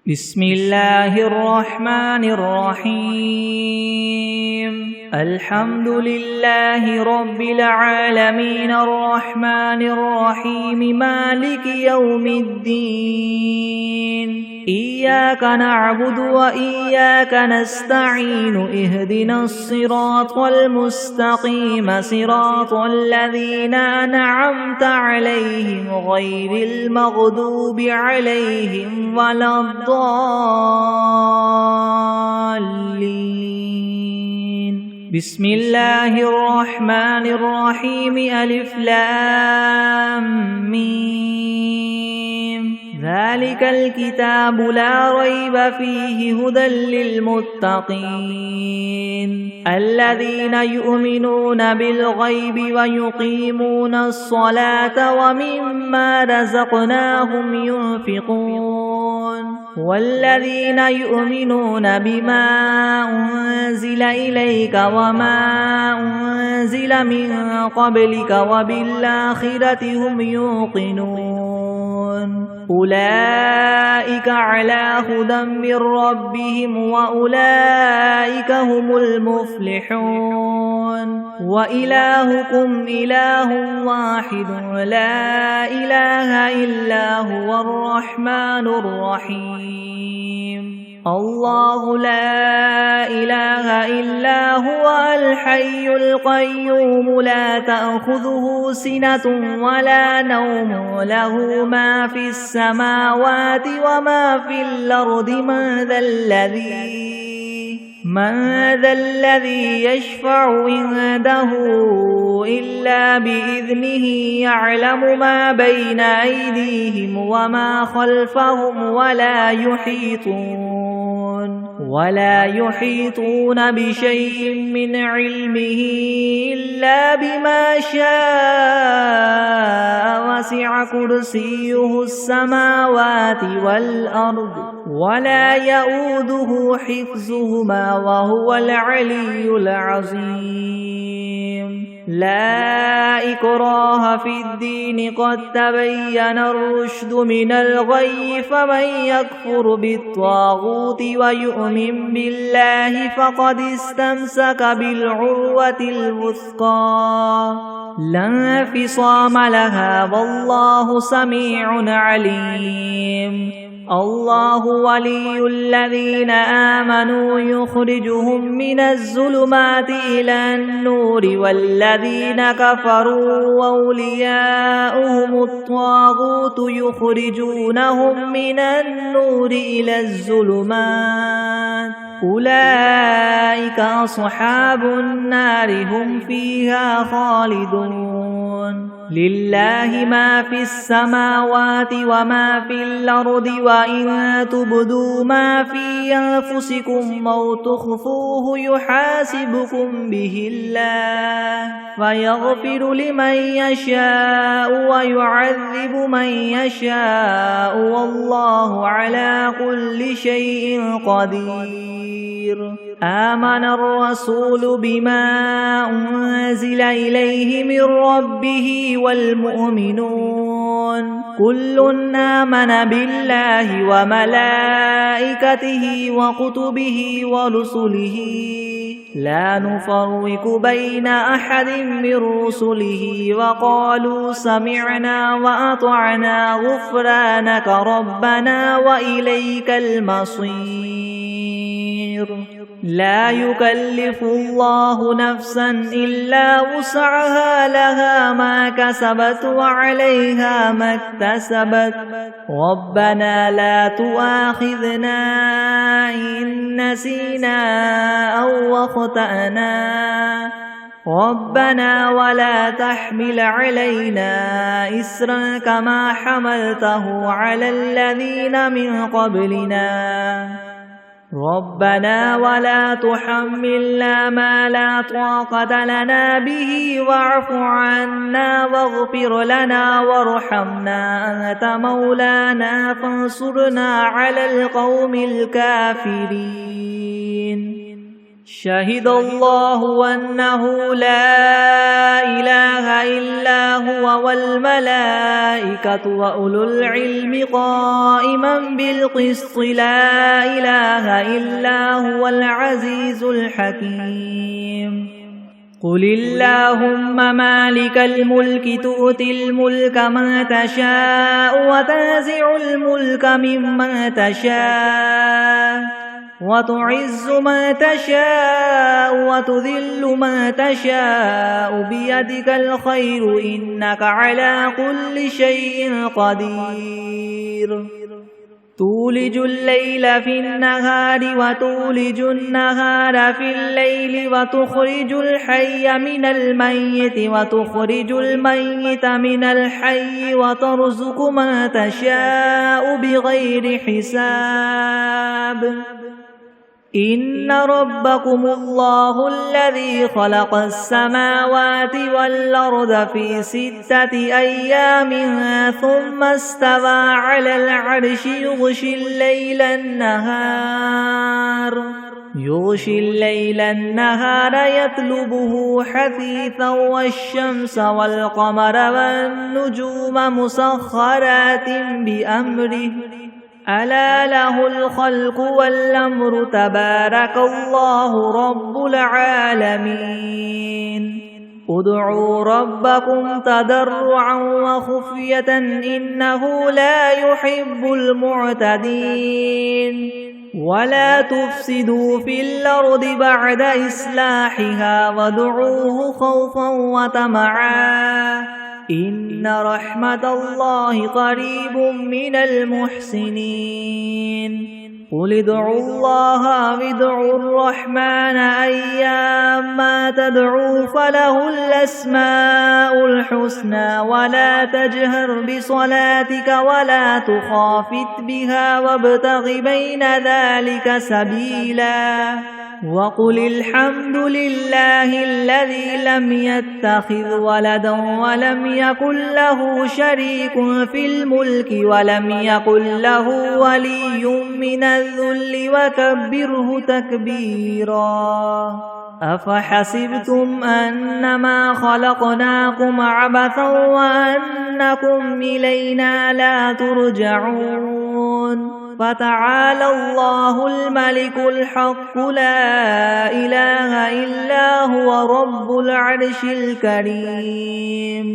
بسم الله الرحمن الرحيم الحمد لله رب العالمين الرحمن الرحيم مالك يوم الدين إياك نعبد وإياك نستعين اهدنا الصراط المستقيم صراط الذين أنعمت عليهم غير المغضوب عليهم ولا الضالين بسم الله الرحمن الرحيم ألف لام ميم ذلك الكتاب لا ريب فيه هدى للمتقين الذين يؤمنون بالغيب ويقيمون الصلاة ومما رزقناهم ينفقون والذين يؤمنون بما أنزل إليك وما أنزل من قبلك وبالآخرة هم يوقنون أولئك على هدى من ربهم وأولئك هم المفلحون وإلهكم إله واحد لا إله إلا هو الرحمن الرحيم الله لا إله إلا هو الحي القيوم لا تأخذه سنة ولا نوم له ما في السماوات وما في الأرض من ذا الذي يشفع عنده إلا بإذنه يعلم ما بين أيديهم وما خلفهم ولا يحيطون بشيء من علمه إلا بما شاء وسع كرسيه السماوات والأرض ولا يؤوده حفظهما وهو العلي العظيم لا إكراه في الدين قد تبين الرشد من الغي فمن يكفر بالطاغوت ويؤمن بالله فقد استمسك بالعروة الوثقى لا انفصام لها والله سميع عليم الله ولي الذين آمنوا يخرجهم من الظلمات إلى النور والذين كفروا أولياؤهم الطاغوت يخرجونهم من النور إلى الظلمات أولئك أصحاب النار هم فيها خالدون لله ما في السماوات وما في الأرض وإن تبدوا ما في أنفسكم أو تخفوه يحاسبكم به الله فيغفر لمن يشاء ويعذب من يشاء والله على كل شيء قدير آمن الرسول بما أنزل إليه من ربه والمؤمنون كل آمن بالله وملائكته وكتبه ورسله لا نفرق بين أحد من رسله وقالوا سمعنا وأطعنا غفرانك ربنا وإليك المصير لا يكلف الله نفسا إلا وسعها لها ما كسبت وعليها ما اكتسبت ربنا لا تؤاخذنا إن نسينا أو أخطأنا ربنا ولا تحمل علينا إسرا كما حملته على الذين من قبلنا ربنا ولا تحملنا ما لا طاقة لنا به واعف عنا واغفر لنا وارحمنا أنت مولانا فانصرنا على القوم الكافرين شهد الله أنه لا إله إلا هو والملائكة وأولو العلم قائما بالقسط لا إله إلا هو العزيز الحكيم قل اللهم مالك الملك تؤتي الملك من تشاء وتنزع الملك ممن تشاء وتعز من تشاء وتذل من تشاء بيدك الخير إنك على كل شيء قدير تولج الليل في النهار وتولج النهار في الليل وتخرج الحي من الميت وتخرج الميت من الحي وترزق من تشاء بغير حساب إن ربكم الله الذي خلق السماوات والأرض في 6 أيام ثم استوى على العرش يغشي الليل النهار يطلبه حثيثا والشمس والقمر والنجوم مسخرات بأمره ألا له الخلق والأمر تبارك الله رب العالمين ادعوا ربكم تضرعا وخفية إنه لا يحب المعتدين ولا تفسدوا في الأرض بعد إصلاحها وادعوه خوفا وطمعا إن رحمة الله قريب من المحسنين قل ادعوا الله وادعوا الرحمن أيما تدعوا فله الأسماء الحسنى ولا تجهر بصلاتك ولا تخافت بها وابتغ بين ذلك سبيلا وقل الحمد لله الذي لم يتخذ ولدا ولم يكن له شريك في الملك ولم يكن له ولي من الذل وكبره تكبيرا أفحسبتم أنما خلقناكم عبثا وأنكم إلينا لا ترجعون فتعالى الله الملك الحق لا إله إلا هو رب العرش الكريم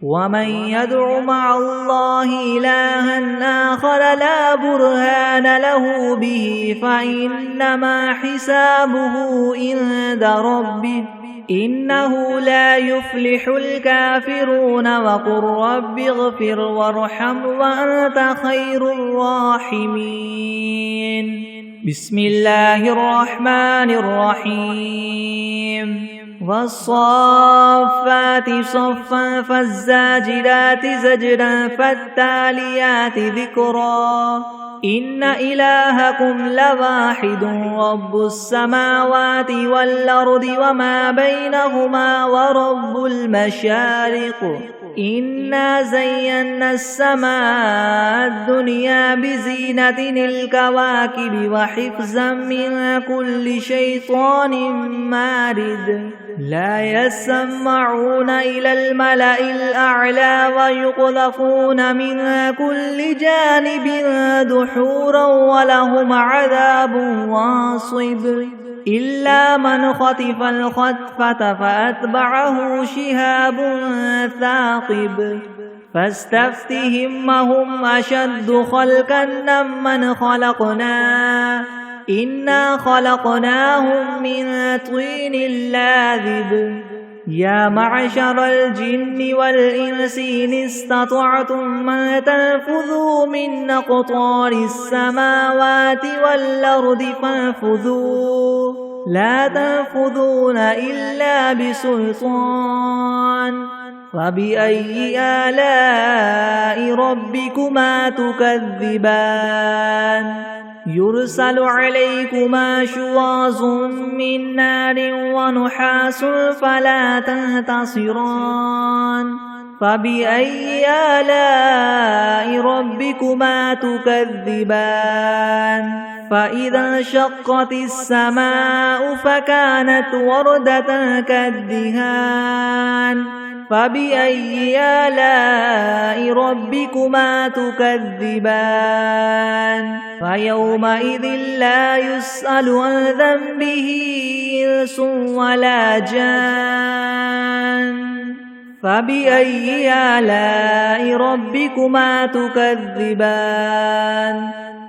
ومن يدع مع الله إلها آخر لا برهان له به فإنما حسابه عند ربه إنه لا يفلح الكافرون وقل رب اغفر وارحم وأنت خير الراحمين بسم الله الرحمن الرحيم والصافات صفا فالزاجرات زجرا فالتاليات ذكرا إن إلهكم لواحد رب السماوات والأرض وما بينهما ورب المشارق إنا زينا السماء الدنيا بزينة الكواكب وحفظا من كل شيطان مارد لا يسمعون إلى الملأ الأعلى ويقذفون من كل جانب دحورا ولهم عذاب واصب إلا من خطف الخطفة فأتبعه شهاب ثاقب فاستفتهم هم أشد خلقا ممن خلقنا إنا خلقناهم من طين لاذب يا معشر الجن والإنس إن استطعتم أن تنفذوا من أقطار السماوات والأرض فانفذوا لا تنفذون إلا بسلطان فبأي آلاء ربكما تكذبان يرسل عليكما شواظ من نار ونحاس فلا تنتصران فبأي آلاء ربكما تكذبان فإذا انشقت السماء فكانت وردة كالدهان فبأي آلاء ربكما تكذبان فيومئذ لا يسأل عن ذنبه إنس ولا جان فبأي آلاء ربكما تكذبان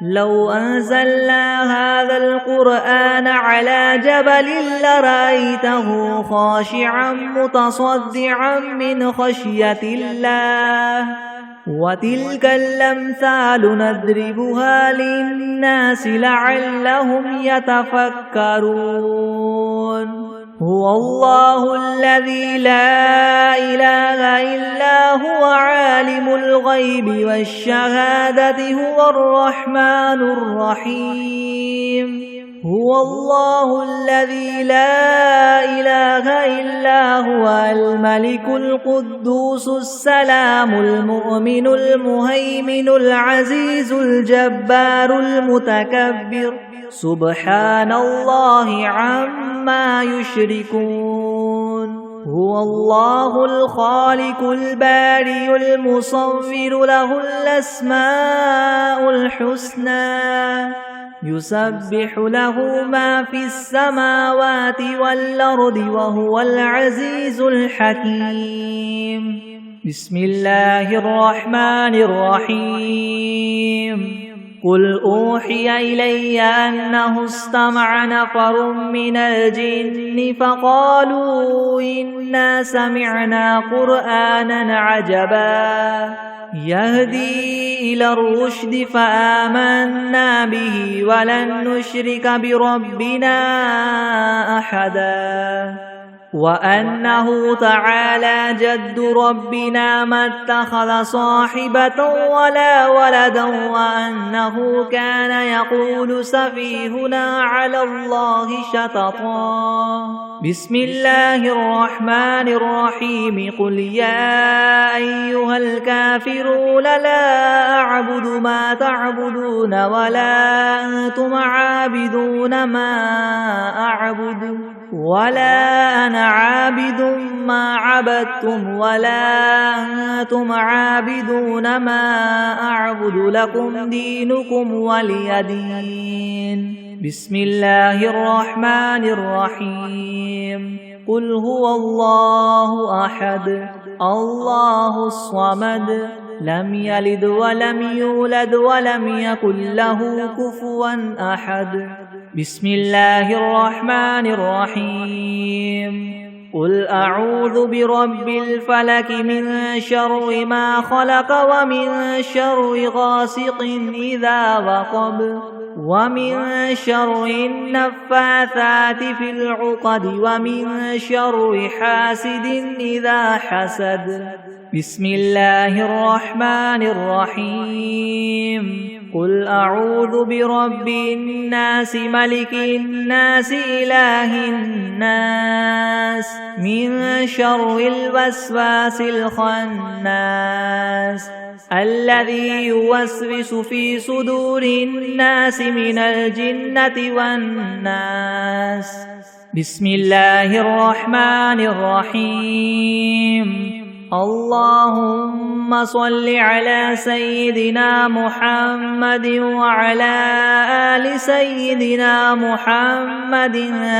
لو أنزلنا هذا القرآن على جبل لرأيته خاشعا متصدعا من خشية الله وتلك الأمثال نضربها للناس لعلهم يتفكرون هو الله الذي لا إله إلا هو عالم الغيب والشهادة هو الرحمن الرحيم هو الله الذي لا إله إلا هو الملك القدوس السلام المؤمن المهيمن العزيز الجبار المتكبر سبحان الله عما يشركون هو الله الخالق البارئ المصور له الأسماء الحسنى يسبح له ما في السماوات والأرض وهو العزيز الحكيم بسم الله الرحمن الرحيم قل أوحي إلي أنه استمع نفر من الجن فقالوا إنا سمعنا قرآنا عجبا يهدي إلى الرشد فآمنا به ولن نشرك بربنا أحدا وأنه تعالى جد ربنا ما اتخذ صاحبة ولا ولدا وأنه كان يقول سفيهنا على الله شططا بسم الله الرحمن الرحيم قل يا أيها الكافرون لا أعبد ما تعبدون ولا أنتم عابدون ما أعبد ولا أنا عابد ما عبدتم ولا أنتم عابدون ما أعبد لكم دينكم ولي دين بسم الله الرحمن الرحيم قل هو الله أحد الله الصمد لم يلد ولم يولد ولم يكن له كفوا أحد بسم الله الرحمن الرحيم قل أعوذ برب الفلك من شر ما خلق ومن شر غاسق إذا وقب ومن شر النفاثات في العقد ومن شر حاسد إذا حسد بسم الله الرحمن الرحيم قل أعوذ برب الناس ملك الناس إله الناس من شر الوسواس الخناس الذي يوسوس في صدور الناس من الجنة والناس بسم الله الرحمن الرحيم اللهم صل على سيدنا محمد وعلى آل سيدنا محمد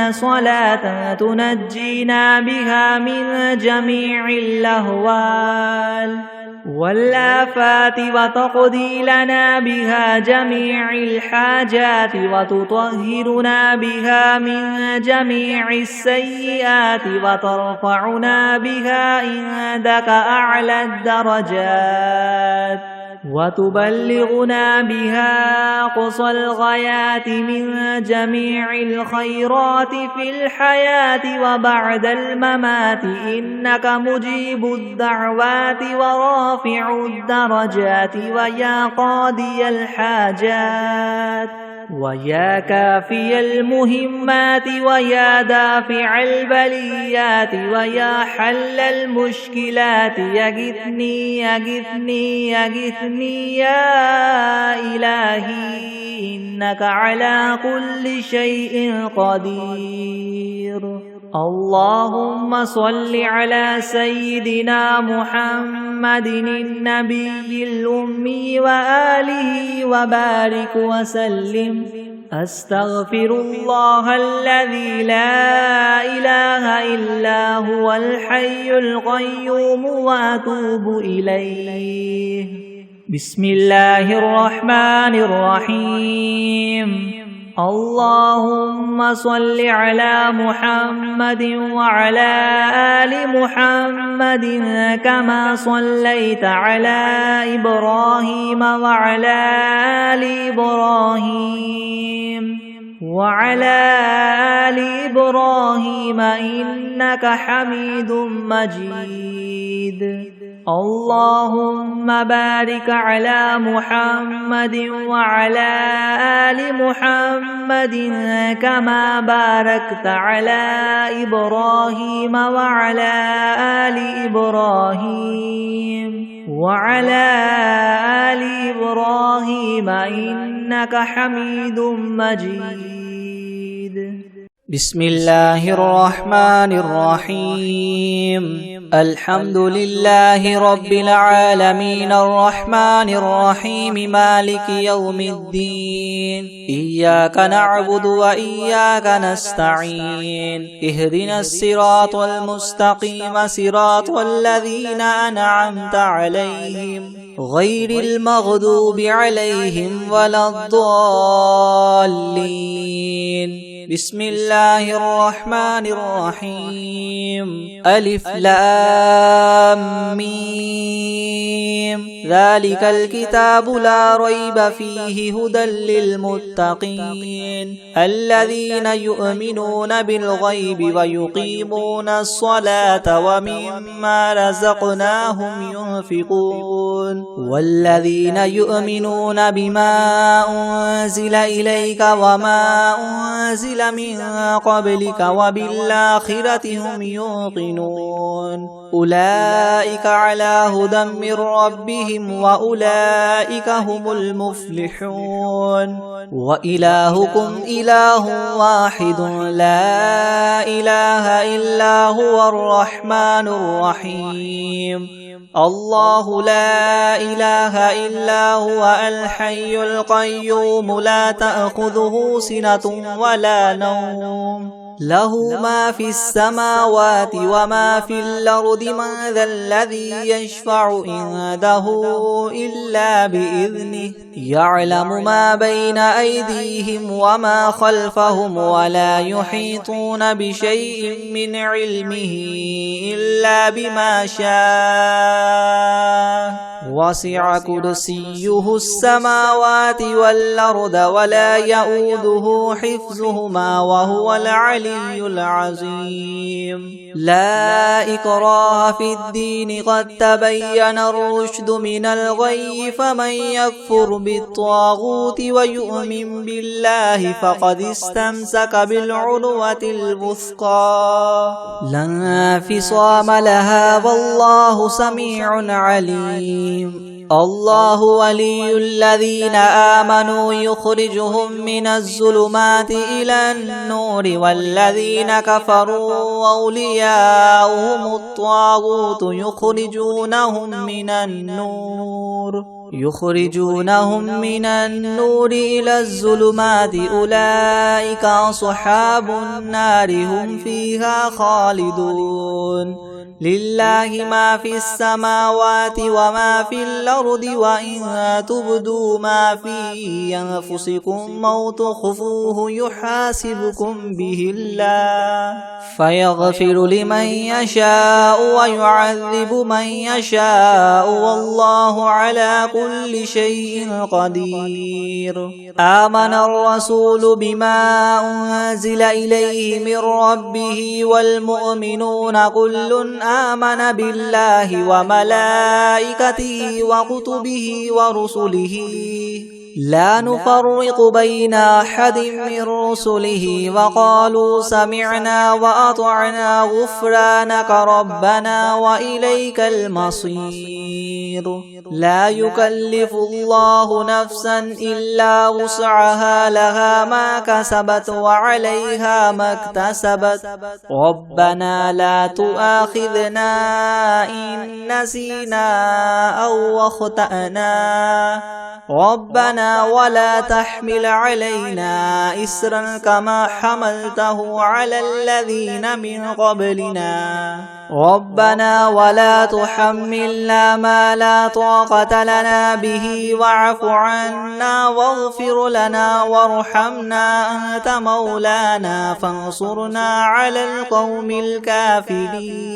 صلاة تنجينا بها من جميع الأهوال والآفات وتقضي لنا بها جميع الحاجات وتطهرنا بها من جميع السيئات وترفعنا بها عندك أعلى الدرجات وتبلغنا بها أقصى الغايات من جميع الخيرات في الحياة وبعد الممات إنك مجيب الدعوات ورافع الدرجات ويا قاضي الحاجات ويا كافي المهمات ويا دافع البليات ويا حل المشكلات يغثني يغثني يغثني يا إلهي إنك على كل شيء قدير. اللهم صل على سيدنا محمد النبي الأمي وآله وبارك وسلم. أستغفر الله الذي لا إله إلا هو الحي القيوم وأتوب إليه. بسم الله الرحمن الرحيم. اللهم صل على محمد وعلى آل محمد كما صليت على إبراهيم وعلى آل إبراهيم إنك حميد مجيد. اللهم بارك على محمد وعلى آل محمد كما باركت على إبراهيم وعلى آل إبراهيم إنك حميد مجيد. بسم الله الرحمن الرحيم. الحمد لله رب العالمين الرحمن الرحيم مالك يوم الدين. إياك نعبد وإياك نستعين. اهدنا الصراط المستقيم صراط الذين أنعمت عليهم غير المغضوب عليهم ولا الضالين. بسم الله الرحمن الرحيم. ألف لام ميم. ذلك الكتاب لا ريب فيه هدى للمتقين الذين يؤمنون بالغيب ويقيمون الصلاة ومما رزقناهم ينفقون والذين يؤمنون بما أنزل إليك وما أنزل من قبلك وبالآخرة هم يوقنون أولئك على هدى من ربهم وأولئك هم المفلحون. وإلهكم إله واحد لا إله إلا هو الرحمن الرحيم. الله لا إله إلا هو الحي القيوم لا تأخذه سنة ولا نوم له ما في السماوات وما في الأرض من ذا الذي يشفع عنده إلا بإذنه يعلم ما بين أيديهم وما خلفهم ولا يحيطون بشيء من علمه إلا بما شاء وسع كرسيه السماوات والأرض ولا يؤوده حفظهما وهو العلي العظيم. لا إكراه في الدين قد تبين الرشد من الغي فمن يكفر بالطاغوت ويؤمن بالله فقد استمسك بالعروة الوثقى لا انفصام لها والله سميع عليم. الله ولي الذين آمنوا يخرجهم من الظلمات إلى النور والذين كفروا أولياؤهم الطاغوت يخرجونهم من النور إلى الظلمات أولئك أصحاب النار هم فيها خالدون. لله ما في السماوات وما في الأرض وإن تبدوا ما في أنفسكم أو تخفوه يحاسبكم به الله فيغفر لمن يشاء ويعذب من يشاء والله على كل شيء قدير. آمن الرسول بما أنزل إليه من ربه والمؤمنون كل آمن بالله وملائكته وكتبه ورسله لا نفرق بين أحد من رسله وقالوا سمعنا وأطعنا غفرانك ربنا وإليك المصير لا يكلف الله نفسا إلا وسعها لها ما كسبت وعليها ما اكتسبت ربنا لا تؤاخذنا إن نسينا أو أخطأنا ربنا ولا تحمل علينا إسرا كما حملته على الذين من قبلنا ربنا ولا تحملنا ما لا طاقة لنا به واعف عنا واغفر لنا وارحمنا أنت مولانا فانصرنا على القوم الكافرين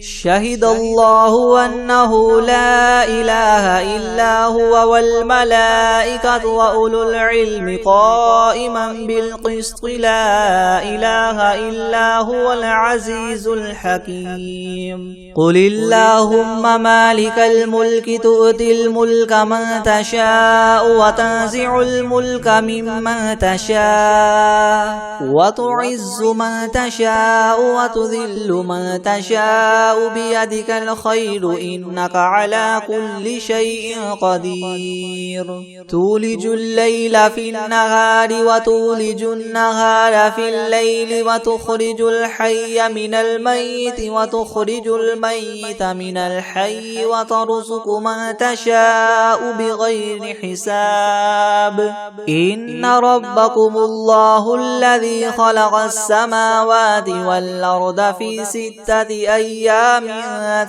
شهد الله أنه لا إله إلا هو والملائكة وأولو العلم قائما بالقسط لا إله إلا هو العزيز الحكيم قل اللهم مالك الملك تؤتي الملك من تشاء وتنزع الملك ممن تشاء وتعز من تشاء وتذل من تشاء بيدك الخير إنك على كل شيء قدير تولج الليل في النهار وتولج النهار في الليل وتخرج الحي من الميت وتخرج الميت من الحي وترزق من تشاء بغير حساب إن ربكم الله الذي خلق السماوات والأرض في 6 أيام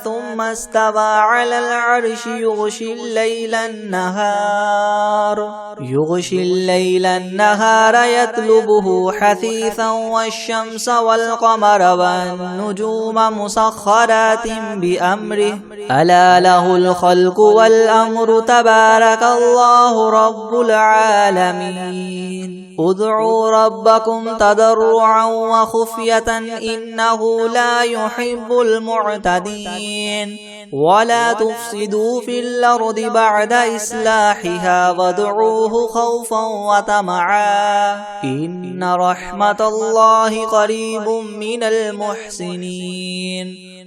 ثم استوى على العرش يغشي الليل النهار يطلبه حثيثا والشمس والقمر والنجوم مسخرات بأمره ألا له الخلق والأمر تبارك الله رب العالمين ادعوا ربكم تضرعا وخفية إنه لا يحب المعتدين ولا تفسدوا في الأرض بعد إصلاحها وادعوه خوفا وطمعا إن رحمة الله قريب من المحسنين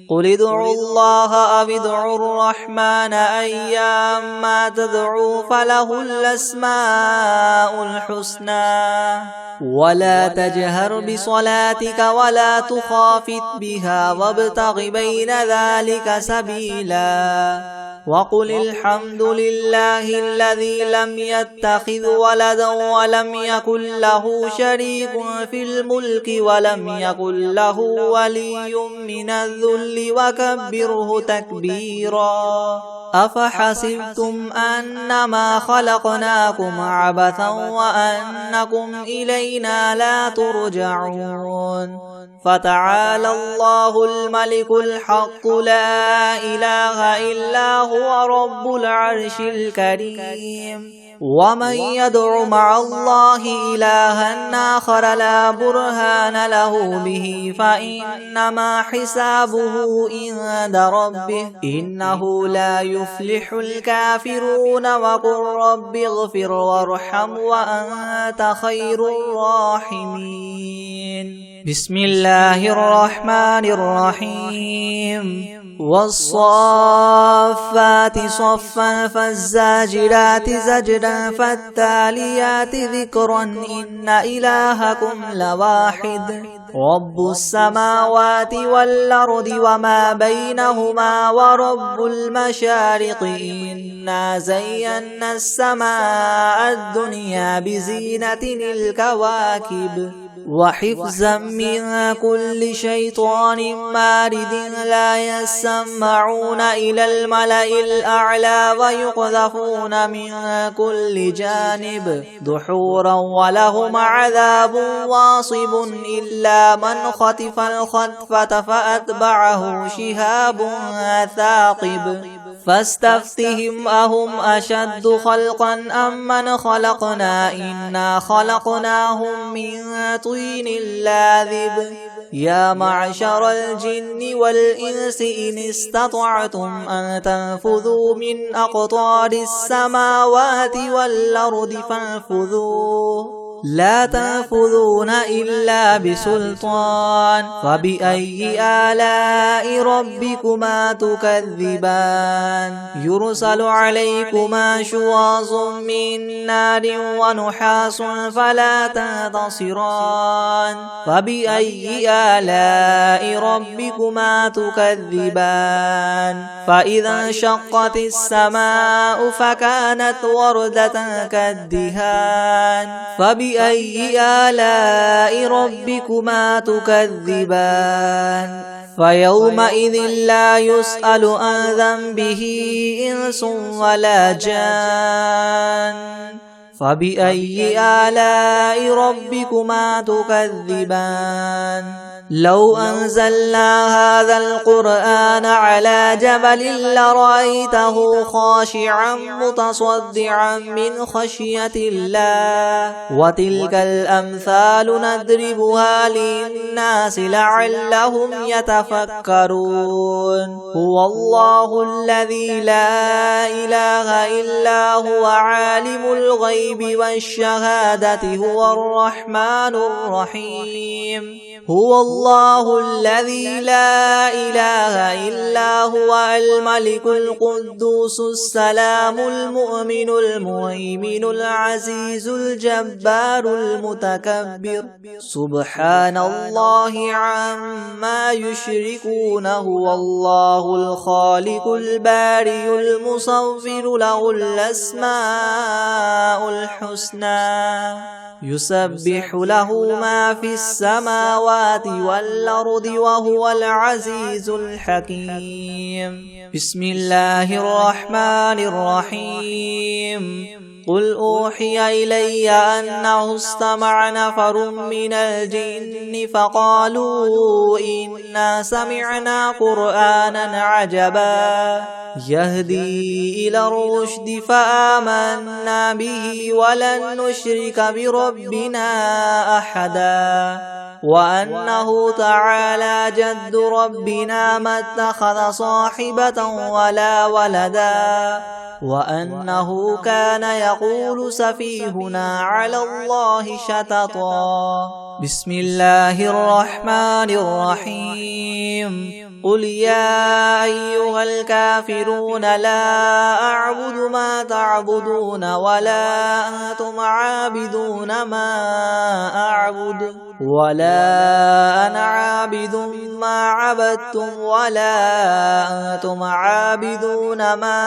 قل ادعوا الله أو ادعوا الرحمن أيما تدعوا فله الأسماء الحسنى ولا تجهر بصلاتك ولا تخافت بها وابتغ بين ذلك سبيلا وقل الحمد لله الذي لم يتخذ ولدا ولم يكن له شريك في الملك ولم يكن له ولي من الذل وكبره تكبيرا أفحسبتم أنما خلقناكم عبثا وأنكم إلينا لا ترجعون فتعالى الله الملك الحق لا إله إلا هو رب العرش الكريم ومن يدع مع الله إلها آخر لا برهان له به فإنما حسابه عند ربه إنه لا يفلح الكافرون وقل رب اغفر وارحم وأنت خير الراحمين بسم الله الرحمن الرحيم والصافات صفا فالزاجرات زجرا فالتاليات ذكرا إن إلهكم لواحد رب السماوات والأرض وما بينهما ورب المشارق إنا زينا السماء الدنيا بزينة الكواكب وحفظا من كل شيطان مارد لا يسمعون إلى الملأ الأعلى ويقذفون من كل جانب دحورا ولهم عذاب واصب إلا من خطف الخطفة فأتبعه شهاب ثاقب فاستفتهم أهم أشد خلقا أم من خلقنا إنا خلقناهم من طين لاذب يا معشر الجن والإنس إن استطعتم أن تنفذوا من أقطار السماوات والأرض فانفذوا لا تنفذون إلا بسلطان فبأي آلاء ربكما تكذبان يرسل عليكما شواظ من نار ونحاس فلا تنتصران فبأي آلاء ربكما تكذبان فإذا انشقت السماء فكانت وردة كالدهان فبأي آلاء ربكما تكذبان فيومئذ لا يسأل عن ذنبه إنس ولا جان فبأي آلاء ربكما تكذبان لو أنزلنا هذا القرآن على جبل لرأيته خاشعا متصدعا من خشية الله وتلك الأمثال نضربها للناس لعلهم يتفكرون هو الله الذي لا إله إلا هو عالم الغيب والشهادة هو الرحمن الرحيم هو الله الذي لا إله إلا هو الملك القدوس السلام المؤمن المهيمن العزيز الجبار المتكبر سبحان الله عما يشركون هو الله الخالق البارئ المصور له الأسماء الحسنى يسبح له ما في السماوات والأرض وهو العزيز الحكيم بسم الله الرحمن الرحيم قل أوحي إلي أنه استمع نفر من الجن فقالوا إنا سمعنا قرآنا عجبا يهدي إلى الرشد فآمنا به ولن نشرك بربنا أحدا وأنه تعالى جد ربنا ما اتخذ صاحبة ولا ولدا وأنه كان يقول سفيهنا على الله شططا بسم الله الرحمن الرحيم قل يا أيها الكافرون لا أعبد ما تعبدون ولا أنتم عابدون ما أعبد ولا أنا عابد ما عبدتم ولا أنتم عابدون ما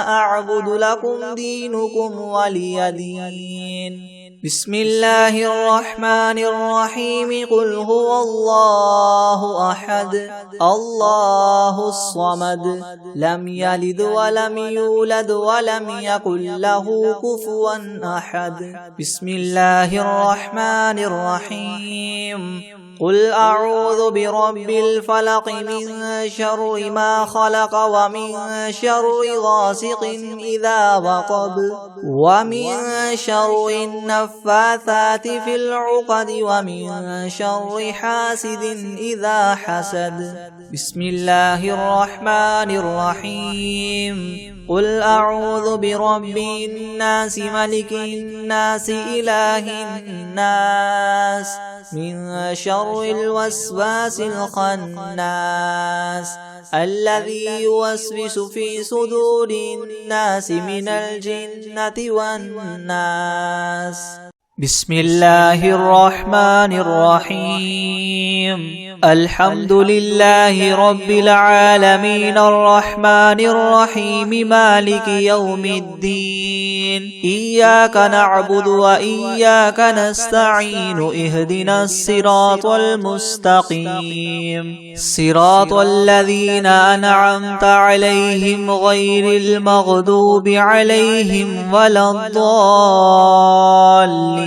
أعبد لكم دينكم ولي دين بسم الله الرحمن الرحيم قل هو الله أحد الله الصمد لم يلد ولم يولد ولم يكن له كفوا أحد بسم الله الرحمن الرحيم قل أعوذ برب الفلق من شر ما خلق ومن شر غاسق إذا وقب ومن شر النفاثات في العقد ومن شر حاسد إذا حسد بسم الله الرحمن الرحيم قل أعوذ برب الناس ملك الناس إله الناس من شر الوسواس الخناس الذي يوسوس في صدور الناس من الجنة والناس بسم الله الرحمن الرحيم الحمد لله رب العالمين الرحمن الرحيم مالك يوم الدين إياك نعبد وإياك نستعين اهدنا الصراط المستقيم صراط الذين أنعمت عليهم غير المغضوب عليهم ولا الضالين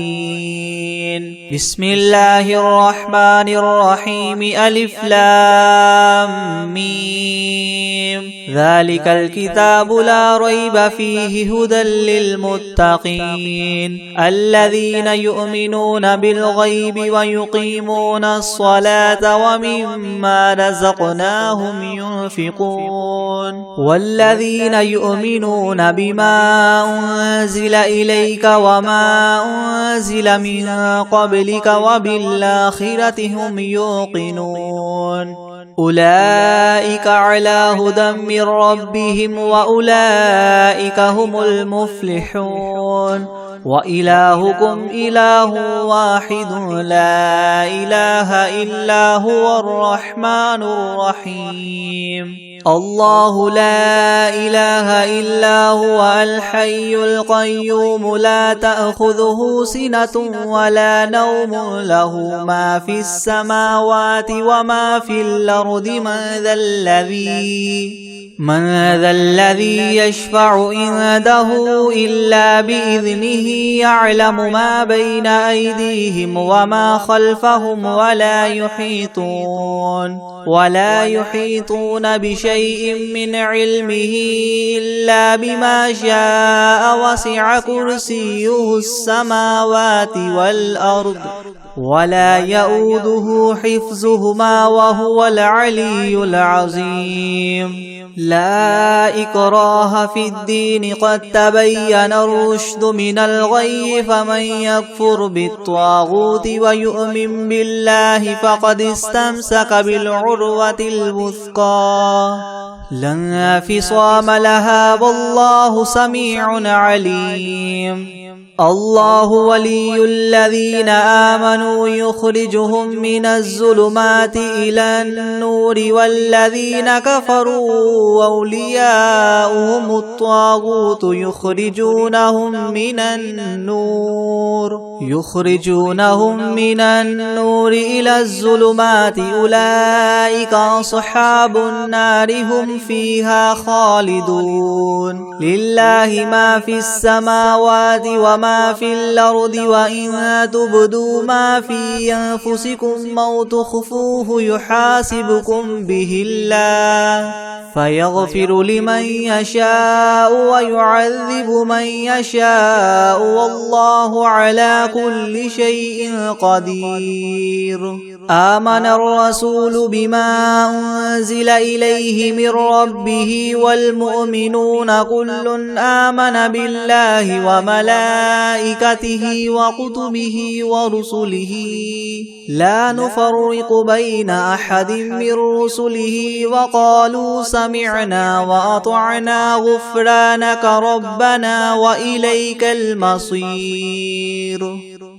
العالمين. بسم الله الرحمن الرحيم. ألف لام ميم. ذلك الكتاب لا ريب فيه هدى للمتقين الذين يؤمنون بالغيب ويقيمون الصلاة ومما رزقناهم ينفقون والذين يؤمنون بما أنزل إليك وما أنزل من قبلك وبالآخرة هم يوقنون أولئك على هدى من ربهم وأولئك هم المفلحون وإلهكم إله واحد لا إله إلا هو الرحمن الرحيم. الله لا إله إلا هو الحي القيوم لا تأخذه سنة ولا نوم له ما في السماوات وما في الأرض من ذا الذي يشفع عنده إلا بإذنه يعلم ما بين أيديهم وما خلفهم ولا يحيطون بشيء من علمه إلا بما شاء وسع كرسيه السماوات والأرض ولا يؤوده حفظهما وهو العلي العظيم. لا إكراه في الدين قد تبين الرشد من الغي فمن يكفر بالطاغوت ويؤمن بالله فقد استمسك بالعروة الوثقى لا انفصام لها والله سميع عليم. الله ولي الذين آمنوا يخرجهم من الظلمات إلى النور والذين كفروا أولياؤهم الطاغوت يخرجونهم من النور إلى الظلمات أولئك أصحاب النار هم فيها خالدون. لله ما في السماوات وما في الأرض وإن تبدوا ما في أنفسكم أو تخفوه يحاسبكم به الله فيغفر لمن يشاء ويعذب من يشاء والله على كل شيء قدير. آمن الرسول بما أنزل إليه من ربه والمؤمنون كل آمن بالله وملائكته وكتبه ورسله لا نفرق بين أحد من رسله وقالوا سمعنا وأطعنا غفرانك ربنا وإليك المصير.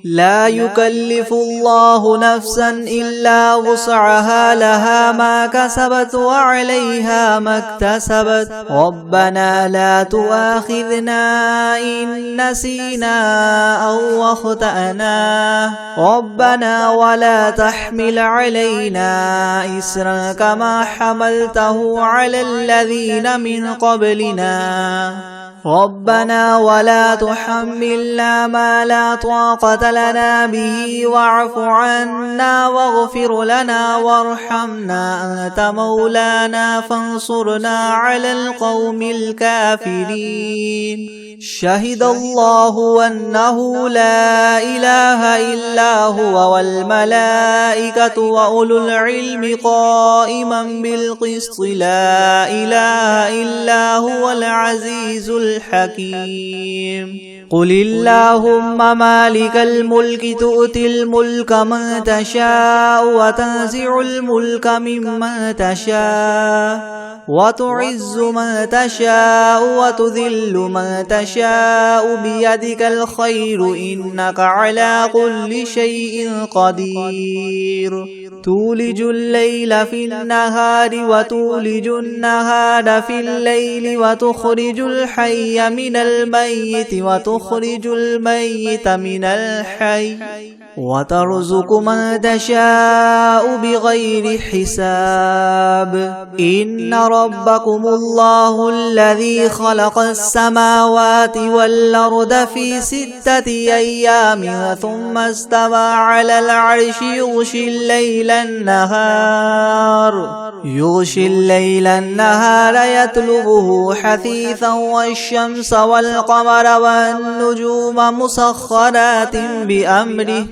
لا يكلف الله نفسا إلا وسعها لها ما كسبت وعليها ما اكتسبت ربنا لا تؤاخذنا إن نسينا أو أخطأنا ربنا ولا تحمل علينا إسرا كما حملته على الذين من قبلنا ربنا ولا تحملنا ما لا طاقة لنا به واعف عنا واغفر لنا وارحمنا أنت مولانا فانصرنا على القوم الكافرين. شهد الله أنه لا إله إلا هو والملائكة وأولو العلم قائما بالقسط لا إله إلا هو العزيز الحكيم. قل اللهم مالك الملك تؤتي الملك من تشاء وتنزع الملك ممن تشاء وتعز من تشاء وتذل من تشاء بيدك الخير إنك على كل شيء قدير. تولج الليل في النهار وتولج النهار في الليل وتخرج الحي من الميت وتخرج الميت من الحي وترزق من تشاء بغير حساب إن ربكم الله الذي خلق السماوات والأرض في 6 أيام ثم استوى على العرش يغشي الليل النهار يطلبه حثيثا والشمس والقمر والنجوم مسخرات بأمره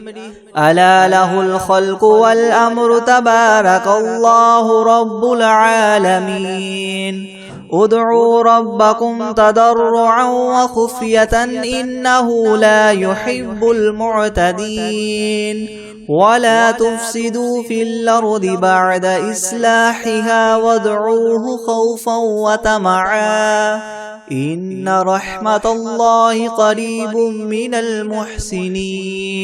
ألا له الخلق والأمر تبارك الله رب العالمين ادعوا ربكم تضرعا وخفية إنه لا يحب المعتدين ولا تفسدوا في الأرض بعد إصلاحها وادعوه خوفا وطمعا إن رحمة الله قريب من المحسنين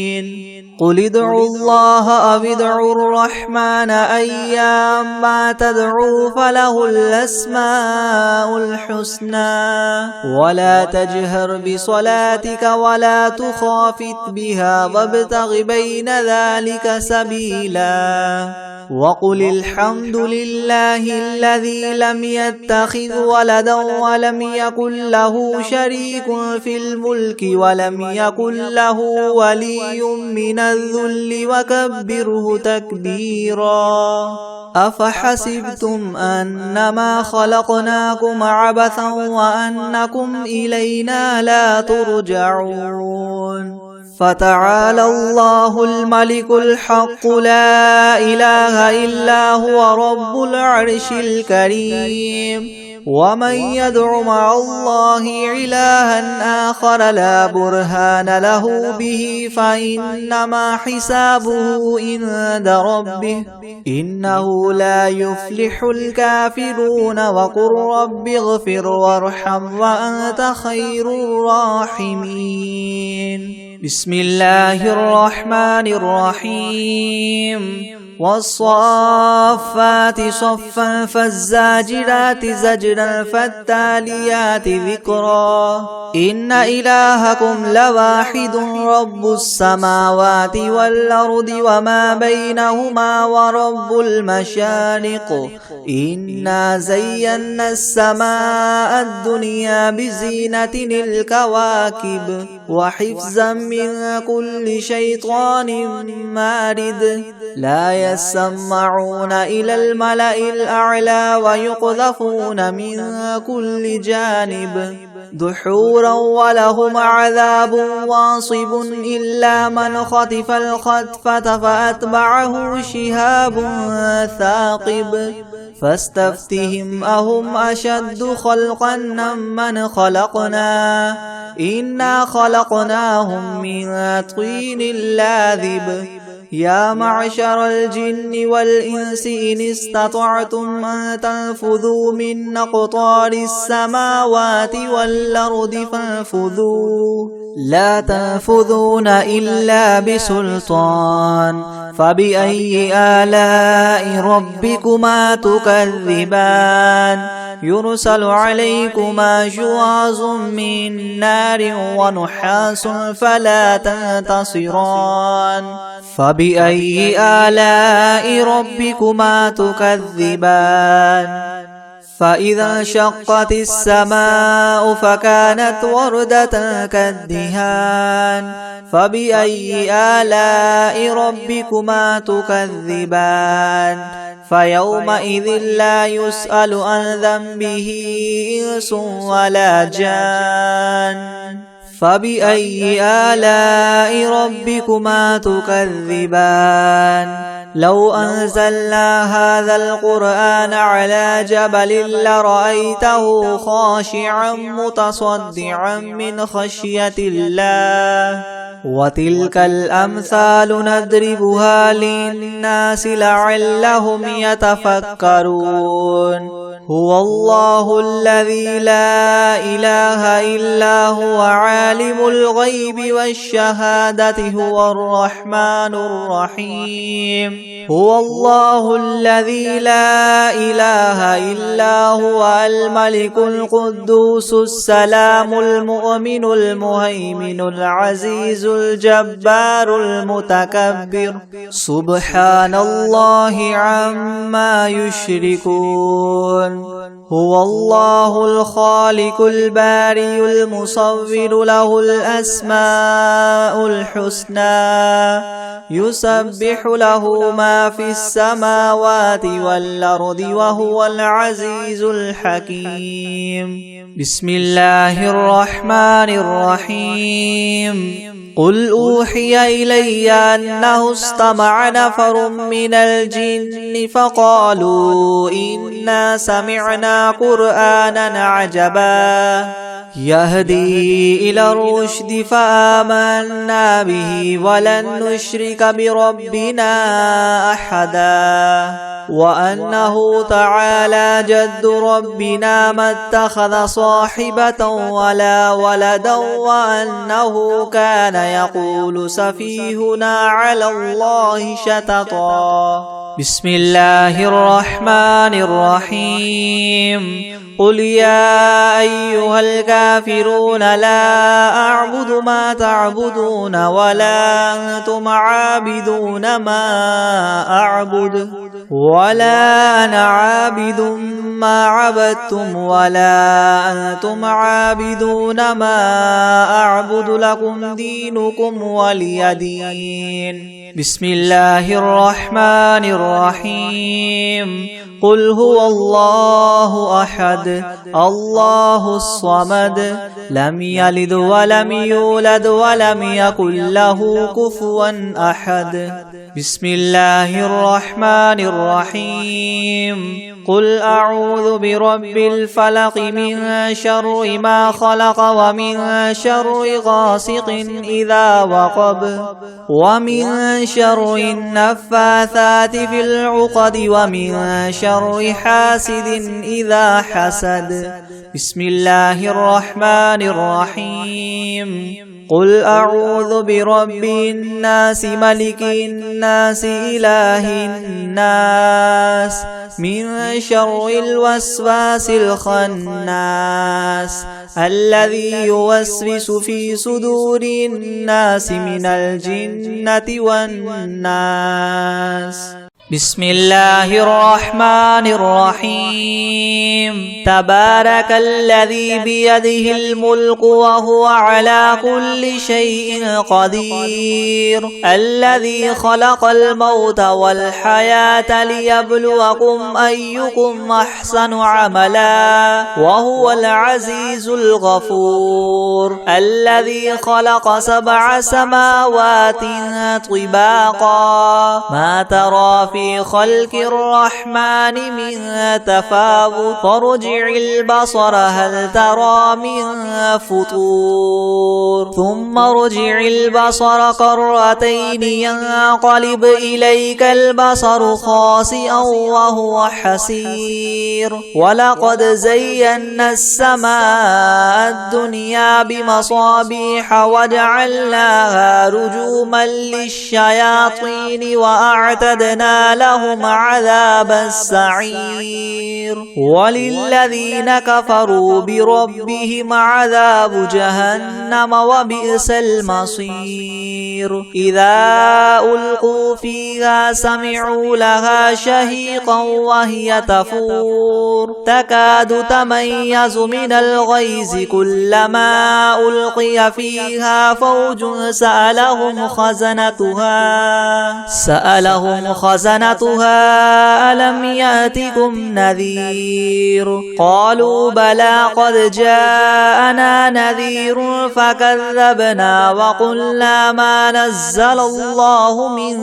قل ادعوا الله أو ادعوا الرحمن أيما تدعوا فله الأسماء الحسنى ولا تجهر بصلاتك ولا تخافت بها وابتغ بين ذلك سبيلا وقل الحمد لله الذي لم يتخذ ولدا ولم يكن له شريك في الملك ولم يكن له ولي من الذل وكبره تكبيرا أفحسبتم أنما خلقناكم عبثا وأنكم إلينا لا ترجعون فتعالى الله الملك الحق لا إله إلا هو رب العرش الكريم ومن يدع مع الله إلها آخر لا برهان له به فإنما حسابه عند ربه إنه لا يفلح الكافرون وقل رب اغفر وارحم وأنت خير الراحمين بسم الله الرحمن الرحيم والصافات صفا فالزاجرات زجرا فالتاليات ذكرا إن إلهكم لواحد رب السماوات والأرض وما بينهما ورب المشارق إنا زينا السماء الدنيا بزينة الكواكب وحفظا من كل شيطان مارد لا يسمعون إلى الملأ الأعلى ويقذفون من كل جانب دحورا ولهم عذاب واصب إلا من خطف الخطفة فأتبعه شهاب ثاقب فاستفتهم أهم أشد خلقا من خلقنا إنا خلقناهم من طين لاذب يا معشر الجن والإنس إن استطعتم أن تنفذوا من أقطار السماوات والأرض فانفذوا لا تنفذون إلا بسلطان فبأي آلاء ربكما تكذبان يرسل عليكما شواظ من نار ونحاس فلا تنتصران فبأي آلاء ربكما تكذبان فإذا انشقت السماء فكانت وردة كالدهان فبأي آلاء ربكما تكذبان فيومئذ لا يسأل عن ذنبه إنس ولا جان فبأي آلاء ربكما تكذبان لو أنزلنا هذا القرآن على جبل لرأيته خاشعا متصدعا من خشية الله وتلك الأمثال نضربها للناس لعلهم يتفكرون هو الله الذي لا إله إلا هو عالم الغيب والشهادة هو الرحمن الرحيم هو الله الذي لا إله إلا هو الملك القدوس السلام المؤمن المهيمن العزيز الجبار المتكبر سبحان الله عما يشركون هو الله الخالق الباري المصور له الأسماء الحسنى يسبح له ما في السماوات والأرض وهو العزيز الحكيم بسم الله الرحمن الرحيم قل أوحي إلي أنه استمع نفر من الجن فقالوا إنا سمعنا قرآنا عجبا يهدي إلى الرشد فآمنا به ولن نشرك بربنا أحدا وأنه تعالى جد ربنا ما اتخذ صاحبة ولا ولدا وأنه كان يقول سفيهنا على الله شططا بسم الله الرحمن الرحيم قل يا أيها الكافرون لا أعبد ما تعبدون ولا أنتم عابدون ما أعبد ولا أنا عابد ما عبدتم ولا أنتم عابدون ما أعبد لكم دينكم ولي دين بسم الله الرحمن الرحيم قل هو الله أحد الله الصمد لم يلد ولم يولد ولم يكن له كفوا أحد بسم الله الرحمن الرحيم قل أعوذ برب الفلق من شر ما خلق ومن شر غاسق إذا وقب ومن شر النفاثات في العقد ومن شر حاسد إذا حسد بسم الله الرحمن الرحيم قل أعوذ برب الناس ملك الناس إله الناس من شر الوسواس الخناس الذي يوسوس في صدور الناس من الجنة والناس بسم الله الرحمن الرحيم تبارك الذي بيده الملك وهو على كل شيء قدير الذي خلق الموت والحياة ليبلوكم أيكم أحسن عملا وهو العزيز الغفور الذي خلق 7 سماوات طباقا ما ترى في خلق الرحمن من تفاوت فارجع البصر هل ترى من فطور ثم ارجع البصر كرتين ينقلب إليك البصر خاسئا وهو حسير ولقد زينا السماء الدنيا بمصابيح وجعلناها رجوما للشياطين وأعتدنا لهم عذاب السعير وللذين كفروا بربهم عذاب جهنم وبئس المصير إذا ألقوا فيها سمعوا لها شهيقا وهي تفور تكاد تميز من الغيظ كلما ألقي فيها فوج سألهم خزنتها ألم يأتكم نذير قالوا بلى قد جاءنا نذير فكذبنا وقلنا ما نزل الله من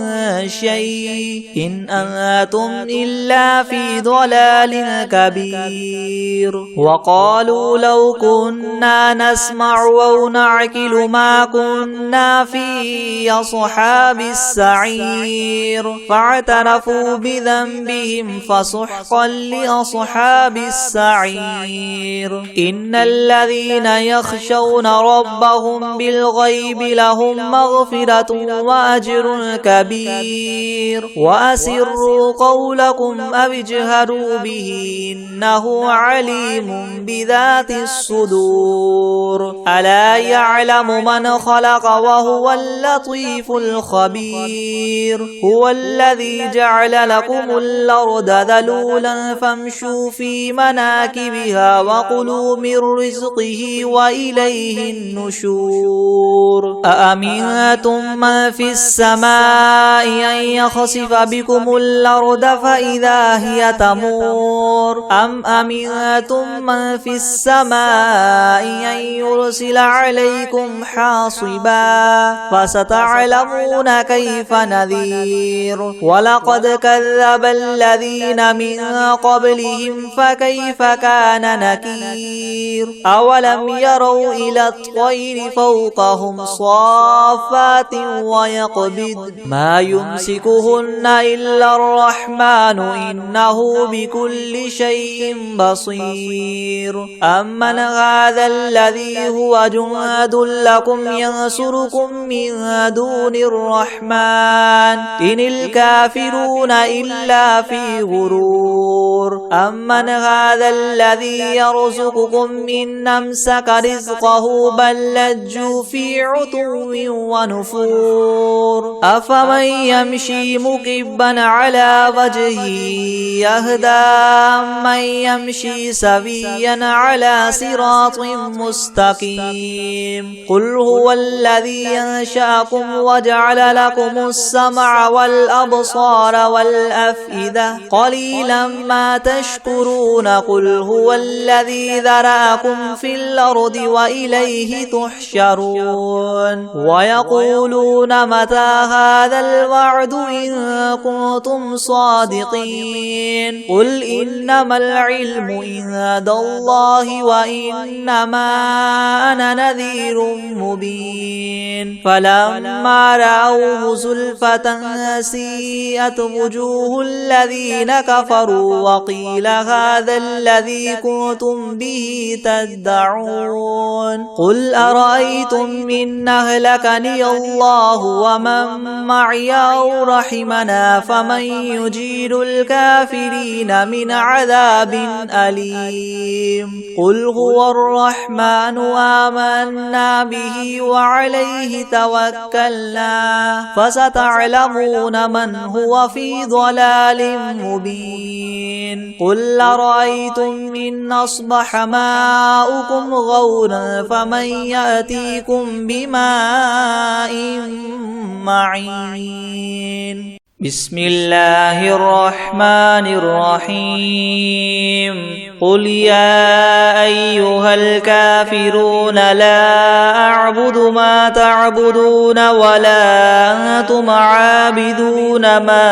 شيء إن أنتم إلا في ضلال كبير وقالوا لو كنا نسمع أو نعقل ما كنا في أصحاب السعير فاعترفوا فاعترفوا بذنبهم فسحقا لأصحاب السعير إن الذين يخشون ربهم بالغيب لهم مغفرة وأجر كبير وأسروا قولكم أو اجهروا به إنه عليم بذات الصدور ألا يعلم من خلق وهو اللطيف الخبير هو الذي جعل لكم الأرض ذلولا فامشوا في مناكبها وكلوا من رزقه وإليه النشور أأمنتم من في السماء أن يخسف بكم الأرض فإذا هي تمور أم أمنتم من في السماء أن يرسل عليكم حاصبا فستعلمون كيف نذير ولقد كذب الذين من قبلهم فكيف كان نكير أولم يروا إلى الطير فوقهم صافات ويقبض ما يمسكهن إلا الرحمن إنه بكل شيء بصير أمن هذا الذي هو جند لكم ينصركم من دون الرحمن إن الكافرون إلا في غرور أمن هذا الذي يرزقكم إن أمسك رزقه بل لجوا في عتو ونفور أفمن يمشي مكبا على وجهه يهدى من يمشي سويا على صراط مستقيم قل هو الذي أنشأكم وجعل لكم السمع والأبصار والأفئدة قليلا ما تشكرون قل هو الذي ذرأكم في الأرض وإليه تحشرون ويقولون متى هذا الوعد إن كنتم صادقين قل إنما العلم عند الله وإنما أنا نذير مبين فلما رأوه زلفة سيئت وجوه الذين كفروا وقيل هذا الذي كنتم به تدعون قل أرأيتم إن أهلكني الله ومن معي أو رحمنا فمن يجير الكافرين من عذاب أليم قل هو الرحمن آمنا به وعليه توكلنا فستعلمون من هو في ضلال مبين قل أرأيتم إن أصبح ماؤكم غورا فمن يأتيكم بماء معين بسم الله الرحمن الرحيم قل يا أيها الكافرون لا أعبد ما تعبدون ولا أنتم عابدون ما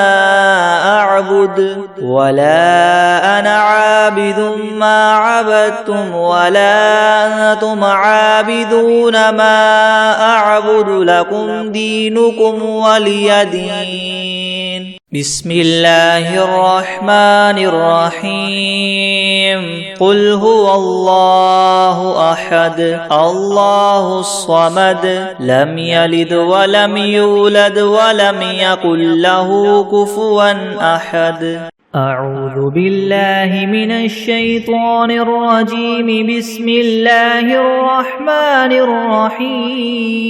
أعبد ولا أنا عابد ما عبدتم ولا أنتم عابدون ما أعبد لكم دينكم ولي دين بسم الله الرحمن الرحيم قل هو الله أحد الله الصمد لم يلد ولم يولد ولم يكن له كفوا أحد أعوذ بالله من الشيطان الرجيم بسم الله الرحمن الرحيم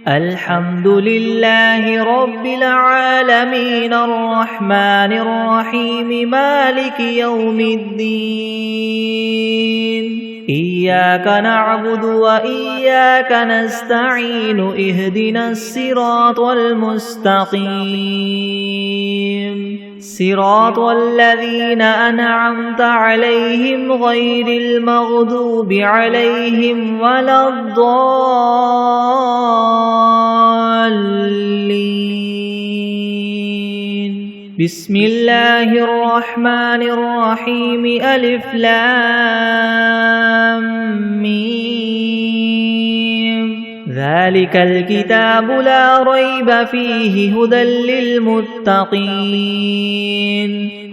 الحمد لله رب العالمين الرحمن الرحيم مالك يوم الدين إياك نعبد وإياك نستعين اهدنا الصراط المستقيم صراط الذين أنعمت عليهم غير المغضوب عليهم ولا الضالين بسم الله الرحمن الرحيم ألف لام ميم ذلك الكتاب لا ريب فيه هدى للمتقين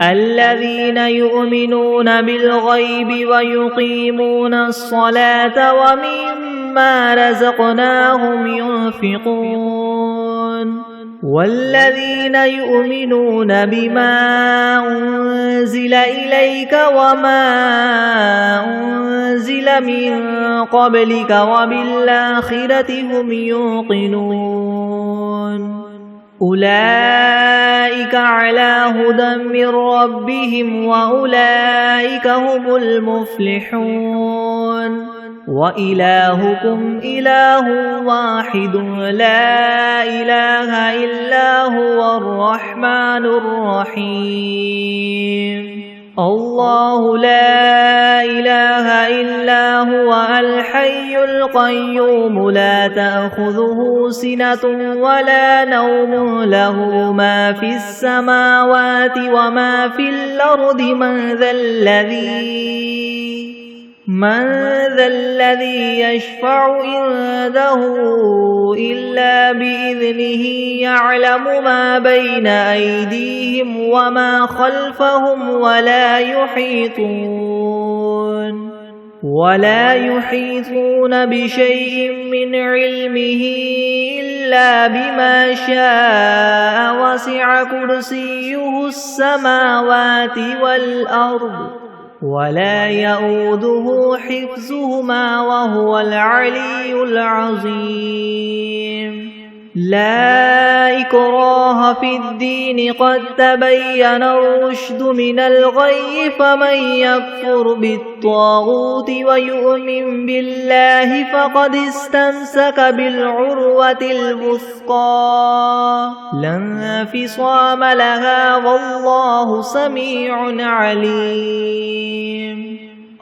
الذين يؤمنون بالغيب ويقيمون الصلاة ومما رزقناهم ينفقون والذين يؤمنون بما أنزل إليك وما أنزل من قبلك وبالآخرة هم يوقنون أولئك على هدى من ربهم وأولئك هم المفلحون وإلهكم إله واحد لا إله إلا هو الرحمن الرحيم الله لا إله إلا هو الحي القيوم لا تأخذه سنة ولا نوم له ما في السماوات وما في الأرض من ذا الذي يشفع عنده إلا بإذنه يعلم ما بين أيديهم وما خلفهم ولا يحيطون بشيء من علمه إلا بما شاء وسع كرسيه السماوات والأرض ولا يؤوده حفظهما وهو العلي العظيم لا إكراه في الدين قد تبين الرشد من الغي فمن يكفر بالطاغوت ويؤمن بالله فقد استمسك بالعروة الوثقى لا انفصام لها والله سميع عليم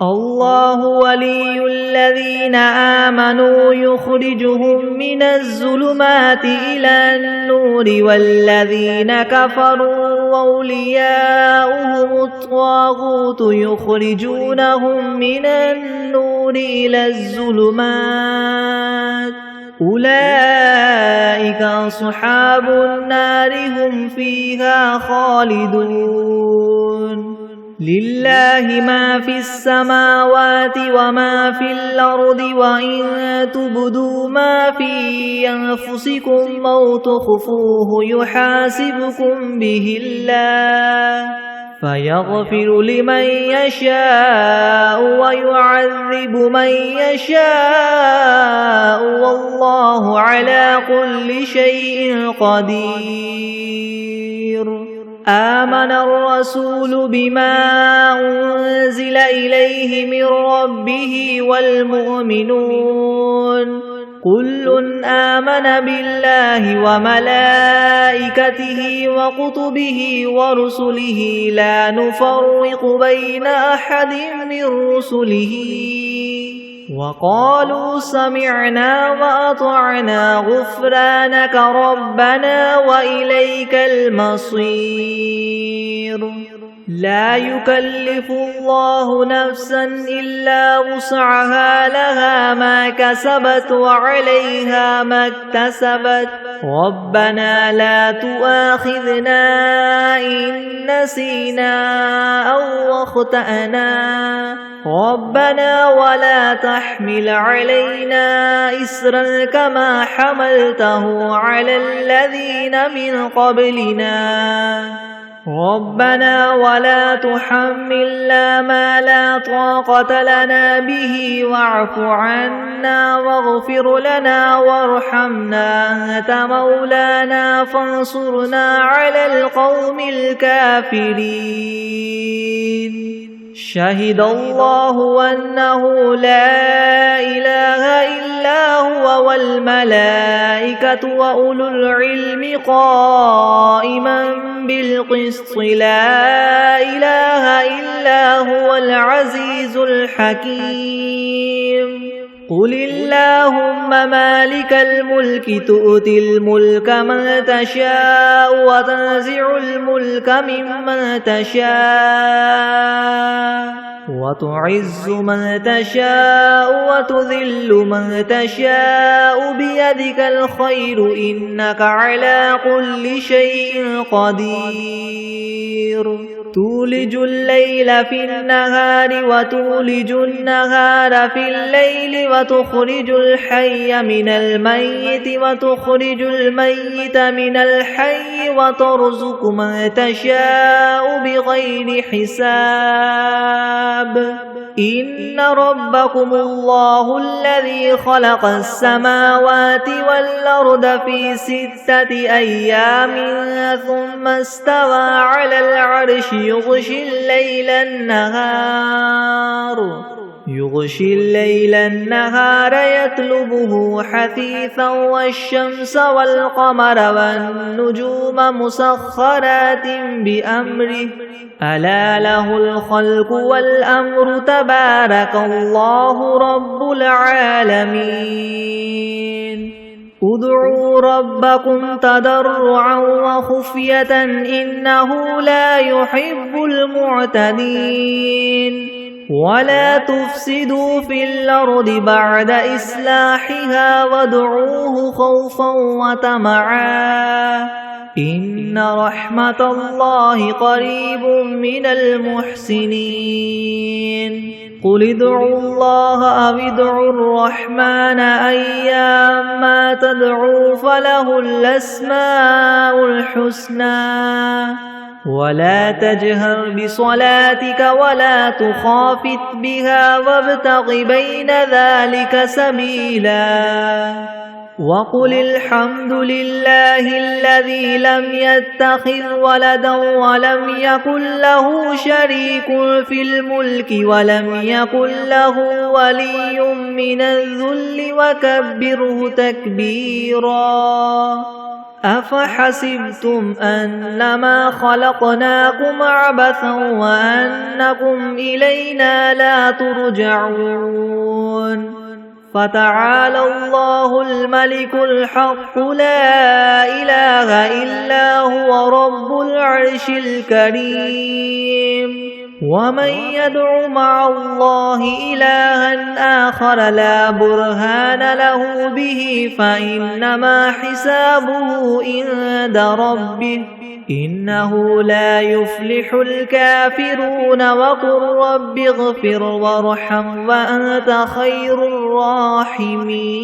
الله ولي الذين آمنوا يخرجهم من الظلمات إلى النور والذين كفروا أولياؤهم الطاغوت يخرجونهم من النور إلى الظلمات أولئك أصحاب النار هم فيها خالدون لله ما في السماوات وما في الأرض وإن تبدوا ما في أنفسكم أو تخفوه يحاسبكم به الله فيغفر لمن يشاء ويعذب من يشاء والله على كل شيء قدير آمن الرسول بما أنزل إليه من ربه والمؤمنون كل آمن بالله وملائكته وكتبه ورسله لا نفرق بين أحد من رسله وقالوا سمعنا وأطعنا غفرانك ربنا وإليك المصير لا يكلف الله نفسا إلا وسعها لها ما كسبت وعليها ما اكتسبت ربنا لا تؤاخذنا إن نسينا أو أخطأنا ربنا ولا تحمل علينا إسرا كما حملته على الذين من قبلنا ربنا ولا تحملنا ما لا طاقة لنا به واعف عنا واغفر لنا وارحمنا أنت مولانا فانصرنا على القوم الكافرين شهد الله أنه لا إله إلا هو والملائكة وأولو العلم قائما بالقسط لا إله إلا هو العزيز الحكيم قل اللهم مالك الملك تؤتي الملك من تشاء وتنزع الملك ممن تشاء وتعز من تشاء وتذل من تشاء بيدك الخير إنك على كل شيء قدير تولج الليل في النهار وتولج النهار في الليل وتخرج الحي من الميت وتخرج الميت من الحي وترزق من تشاء بغير حساب إن ربكم الله الذي خلق السماوات والأرض في 6 أيام ثم استوى على العرش يغشي الليل النهار يطلبه حثيثا والشمس والقمر والنجوم مسخرات بأمره ألا له الخلق والأمر تبارك الله رب العالمين ادعوا ربكم تضرعا وخفية إنه لا يحب المعتدين ولا تفسدوا في الأرض بعد إصلاحها وادعوه خوفا وطمعا إن رحمة الله قريب من المحسنين قل ادعوا الله أو ادعوا الرحمن أيما تدعوا فله الأسماء الحسنى ولا تجهر بصلاتك ولا تخافت بها وابتغ بين ذلك سبيلا وقل الحمد لله الذي لم يتخذ ولدا ولم يكن له شريك في الملك ولم يكن له ولي من الذل وكبره تكبيرا أفحسبتم أنما خلقناكم عبثا وأنكم إلينا لا ترجعون فتعالى الله الملك الحق لا إله إلا هو رب العرش الكريم ومن يدع مع الله إلها آخر لا برهان له به فإنما حسابه عند ربه إنه لا يفلح الكافرون وقل رب اغفر وارحم وأنت خير الراحمين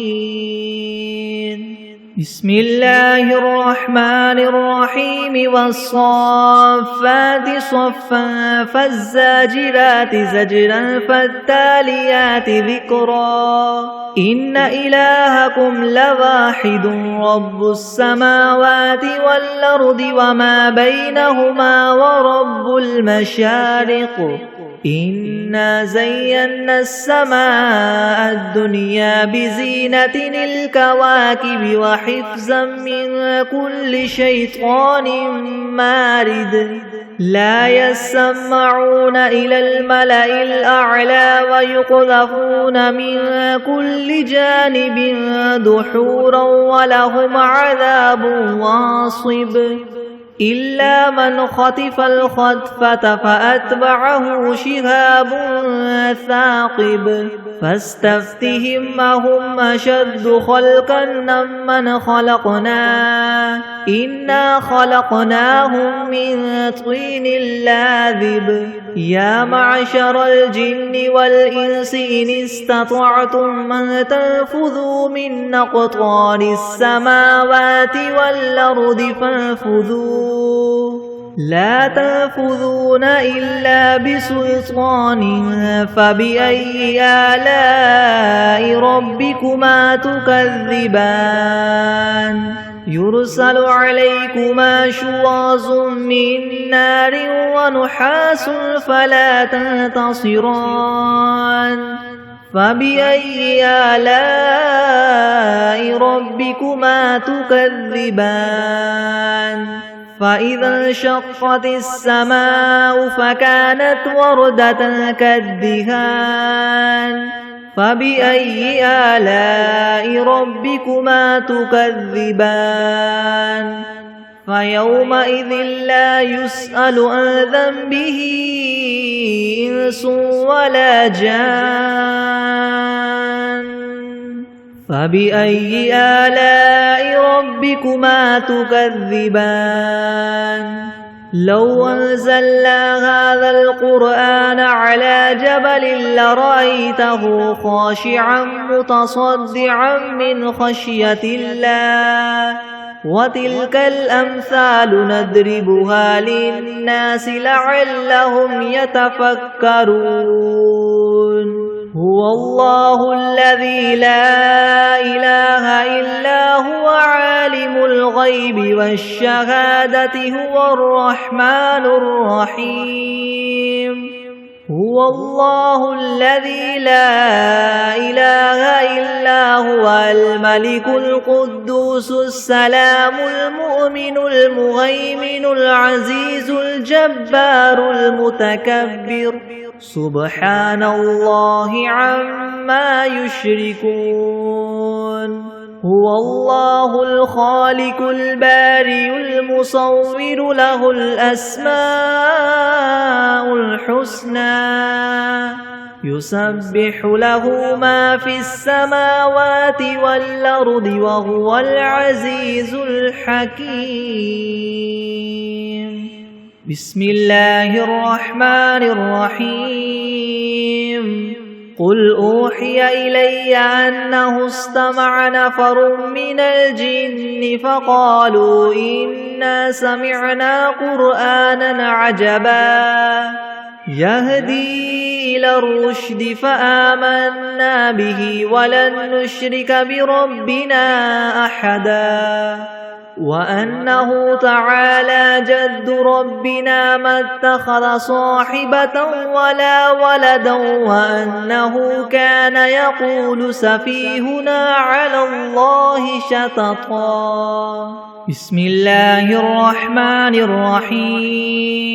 بسم الله الرحمن الرحيم والصافات صفا فالزاجرات زجرا فالتاليات ذكرا إن إلهكم لواحد رب السماوات والأرض وما بينهما ورب المشارق إنا زينا السماء الدنيا بزينة الكواكب وحفظا من كل شيطان مارد لا يسمعون إلى الملأ الأعلى ويقذفون من كل جانب دحورا ولهم عذاب واصب إلا من خطف الخطفة فأتبعه شهاب ثاقب فاستفتهم أهم أشد خلقا ممن خلقنا إنا خلقناهم من طين لاذب يا معشر الجن والإنس إن استطعتم من تنفذوا من أقطار السماوات والأرض فانفذوا لا تنفذون إلا بسلطان فبأي آلاء ربكما تكذبان يرسل عليكما شواظ من نار ونحاس فلا تنتصران فبأي آلاء ربكما تكذبان فإذا انشقت السماء فكانت وردة كالدهان فبأي آلاء ربكما تكذبان فيومئذ لا يسأل عن ذنبه إنس ولا جان فبأي آلاء ربكما تكذبان لو أنزلنا هذا القرآن على جبل لرأيته خاشعا متصدعا من خشية الله وتلك الأمثال نضربها للناس لعلهم يتفكرون هو الله الذي لا إله إلا هو عالم الغيب والشهادة هو الرحمن الرحيم هو الله الذي لا إله إلا هو الملك القدوس السلام المؤمن المهيمن العزيز الجبار المتكبر سبحان الله عما يشركون هو الله الخالق البارئ المصور له الأسماء الحسنى يسبح له ما في السماوات والأرض وهو العزيز الحكيم بسم الله الرحمن الرحيم قل أوحي إلي أنه استمع نفر من الجن فقالوا إنا سمعنا قرآنا عجبا يهدي إلى الرشد فآمنا به ولن نشرك بربنا أحدا وأنه تعالى جد ربنا ما اتخذ صاحبة ولا ولدا وأنه كان يقول سفيهنا على الله شططا بسم الله الرحمن الرحيم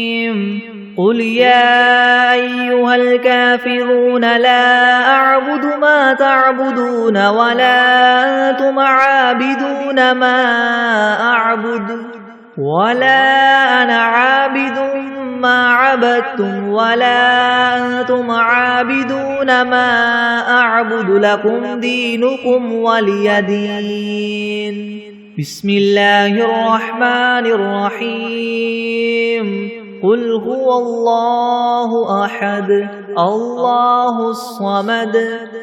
قل يا أيها الكافرون لا أعبد ما تعبدون ولا أنتم عابدون ما أعبد ولا أنا عابد ما عبدتم ولا أنتم عابدون ما أعبد لكم دينكم ولي دين بسم الله الرحمن الرحيم قل هو الله أحد الله الصمد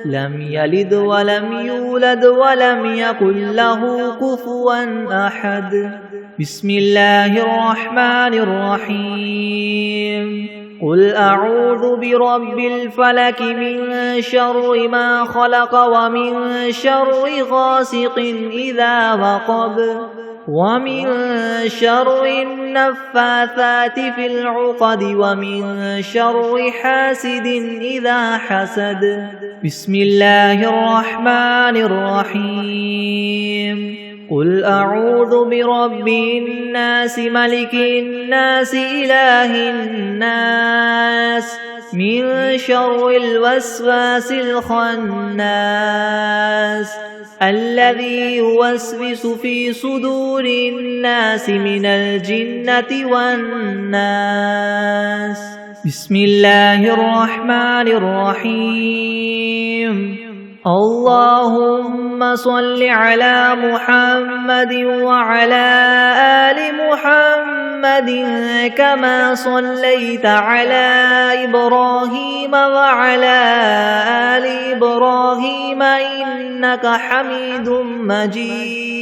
لم يلد ولم يولد ولم يكن له كفوا أحد بسم الله الرحمن الرحيم قل أعوذ برب الفلك من شر ما خلق ومن شر غاسق إذا وقب ومن شر النفاثات في العقد ومن شر حاسد إذا حسد بسم الله الرحمن الرحيم قل أعوذ برب الناس ملك الناس إله الناس من شر الوسواس الخناس الذي يوسوس في صدور الناس من الجنة والناس بسم الله الرحمن الرحيم اللهم صل على محمد وعلى آل محمد كما صليت على إبراهيم وعلى آل إبراهيم إنك حميد مجيد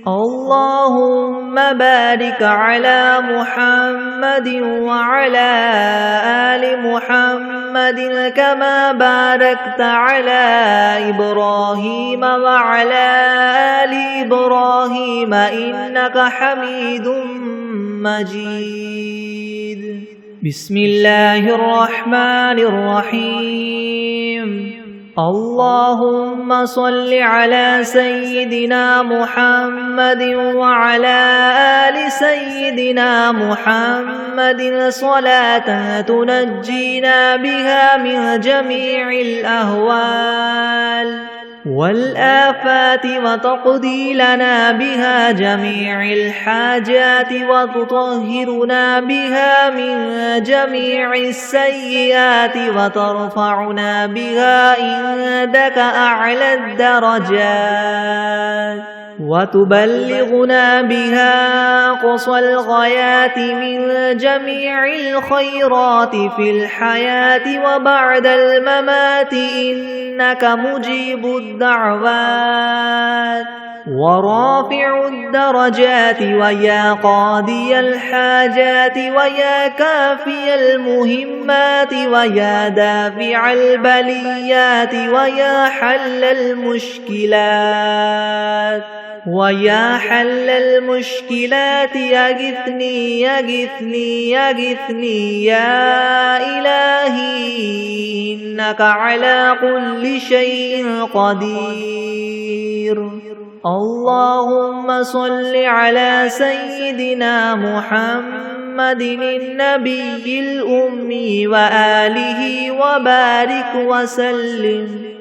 اللهم بارك على محمد وعلى آل محمد كما باركت على إبراهيم وعلى آل إبراهيم إنك حميد مجيد بسم الله الرحمن الرحيم اللهم صل على سيدنا محمد وعلى آل سيدنا محمد صلاة تنجينا بها من جميع الأهوال والآفات وتقضي لنا بها جميع الحاجات وتطهرنا بها من جميع السيئات وترفعنا بها عندك أعلى الدرجات وتبلغنا بها أقصى الغايات من جميع الخيرات في الحياة وبعد الممات إنك مجيب الدعوات ورافع الدرجات ويا قاضي الحاجات ويا كافي المهمات ويا دافع البليات ويا حل المشكلات ويا حل المشكلات أغثني أغثني أغثني يا إلهي إنك على كل شيء قدير. اللهم صل على سيدنا محمد النبي الأمي وآله وبارك وسلم.